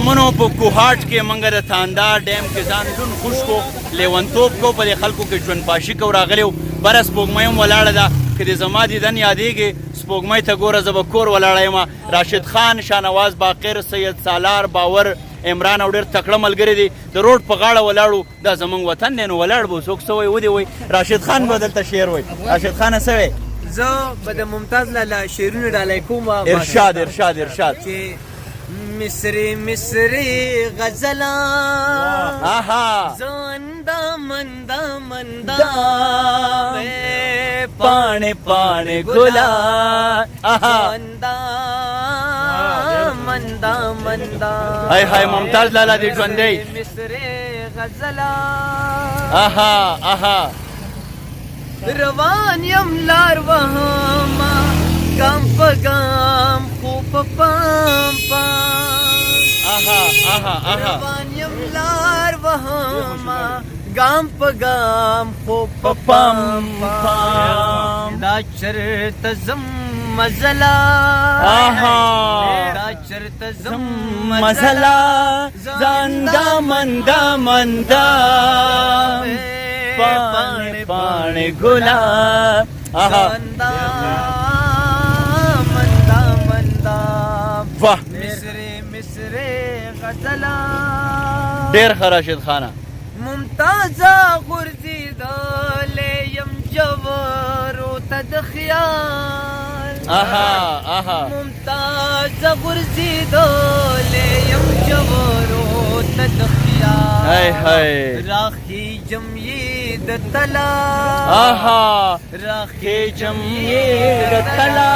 قدرمنو په کوهاټ کې موږ د تاندا ډیم کې ځان ژوند خوش کو لیونتوب کو په دې خلکو کې ژوند پاشي کو راغلی و بره سپوږمۍ هم ولاړه ده که د زما دیدن یادېږي سپوږمۍ ته ګوره زه به کور ولاړه یم راشد خان شاهنواز باقر سید سالار باور عمران او ډېر تکړه ملګري دي د روډ په غاړه ولاړو دا زموږ وطن دی نو ولاړ به څوک څه وایي ودې وایي راشد خان به دلته شعر وایي راشد خانه څه وایي زه به د ممتاز لاله شعرونه ډالۍ کوم ارشاد ارشاد ارشاد چې مصری مصری غزلا زنده منده منده پانے پانے گلا زنده منده منده هاي هاي ممتاز لالا دي ژوندۍ مصری غزلا روان یم لار وهما ګام په ګام خو په پام پام روان یم لار وهما ګام په ګام خو په پام پام دا چرته زم مزلا دا چرته زم مزلا زنده منده منده پانے پانے گلا زنده منده منده واہ مصری مصری غزلا ډېر ښه راشد خانه ممتازه غورځېدلې یم جوارو ته د خیال ممتازه غورځېدلې یم جوارو ته د خیال هاي هاي راخي جمعي د تلا راخي جمعي د تلا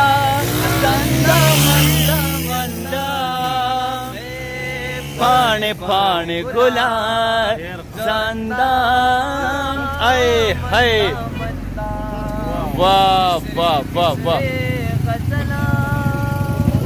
زنده منده منده پانے پانے گلا زنده اے ہائے واہ واہ واہ واہ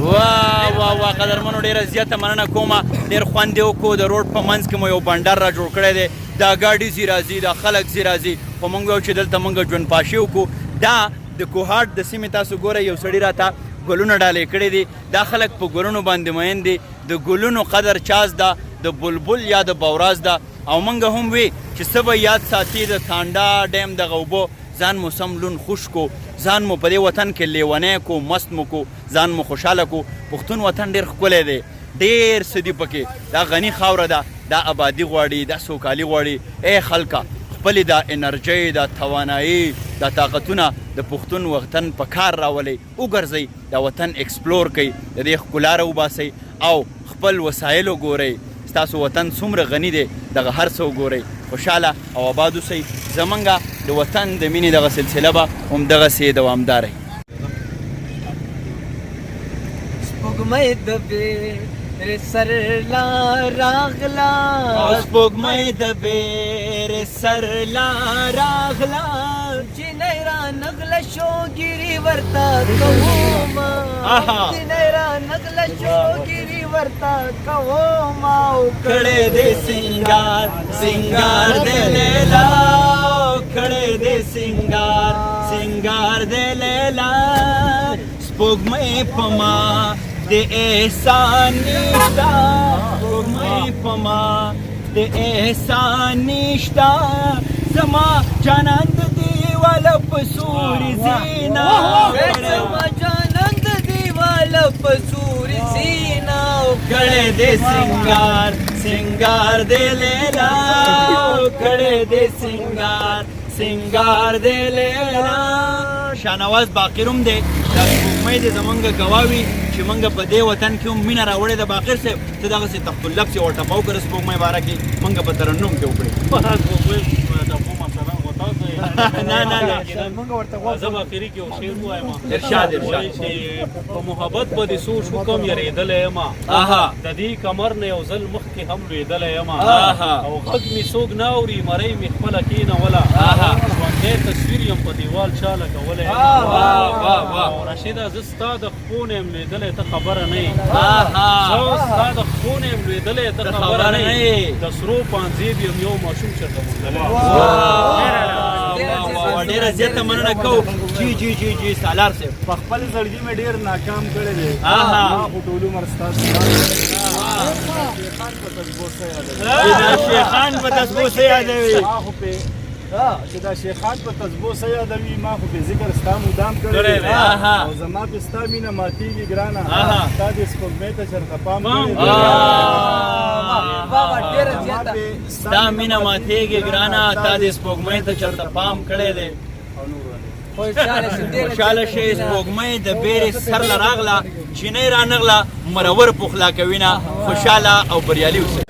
واه واه واه قدرمنو ډېره زیاته مننه کومه ډېر خوند یې وکړو د روډ په منځ کې مو یو بنډر را جوړ کړی دی دا ګاډي ځي راځي دا خلک ځي راځي خو موږ ویل چې دلته موږ ژوند پاشي وکړو دا د کوهاټ د سیمې تاسو ګوره یو سړي راته ګلونه ډالۍ کړي دي دا خلک په ګلونو باندې مین دي د ګلونو قدر چاز ده د بلبل یا د بوراز ده او موږ هم وی چې څه به یاد ساتي د تاندا ډیم دغه اوبو ځان مو سم لون خوش کو ځان مو په دې وطن کې لیونی کو مست مو کو ځان مو خوشحاله کو پښتون وطن ډېر ښکلی دی ډېر څه دي پکې دا غني خاوره ده دا آبادي غواړي دا سوکالي غواړي ای خلکه خپلې دا انرژۍ دا توانایي دا طاقتونه د پښتون وطن په کار راولئ وګرځئ دا وطن ایکسپلور کوئ د دې ښکلا راوباسئ او خپل وسایل وګورئ ستاسو وطن څومره غني دی دغه هر څه وګورئ خوشحاله او آباد اوسئ زمونږ د وطن د مینې دغه سلسله به همدغسې دوامداره سپوږمۍ د بیرې سر لا راغلا سپوږمۍ د بیرې سر لا راغلا جینۍ رانغله شوګیري ورته کومه جینۍ رانغله شوګیري ورته کومه کړی دې سینګار سینګار دې لیلا کړی دې سینګار سینګار دې لیلا سپوږمۍ په ما د احسان نشته سپوږمۍ په ما د احسان نشته زما جانان د دیواله په سوري زینا زما جانان د دیواله په سوري زینا کړی دې سینګار سینګار دې لیلا کړی دې سینګار سینګار دې لیلا شاهنواز باقر هم دی دا سپوږمۍ دی زمونږ ګواوي چې موږ په دې وطن کې هم مینه راوړې ده باقر صاحب ته دغسې تخت اللب چې ورته په وکړه سپوږمۍ باره کې موږ په ترنم کې وکړې نه نه نه زه به اخري کې یو شعر ووایم ارشاد ارشاد چې په محبت به دې سوچ وکړم یارېدلی یم د دې کمر نه یو ځل مخکې هم لوېدلی یم او غږ مې څوک نه اوري مرۍ مې خپله کېنوله ژوندی تصویر یم په دیوال چا لګولی یم راشده زه ستا د خپو نه یم لوېدلی ته خبره نه یې زه ستا د خپو نه یم لوېدلی ته خبره نه یې د سرو پانځیب یم یو ماشوم چېرته موندلی ډېره زیاته مننه کوو جی جی جی جی سالار صاحب په خپل زړګي مې ډېر ناکام کړی دی خو ټول عمر ستاسو دا شیخان په تسبو څه یادوي چې دا شیخان په تسبو څه یادوي ما خو په ذکر ستا مدام کړی کړی دی. آها. او زما په ستا مینه ماتېږي ګرانه آها. ستا دې سپوږمۍ ته چېرته پام پام کړی دی. کړی. بابا ډېره زما زیاته په ستا مینه ماتېږي ګرانه تا دې سپوږمۍ ته چېرته پام کړی دی خوشاله شي ډېره خوشحاله شي سپوږمۍ د بیرې سر له راغله چینۍ رانغله مرور پخلا کوینه خوشحاله او بریالي اوسئ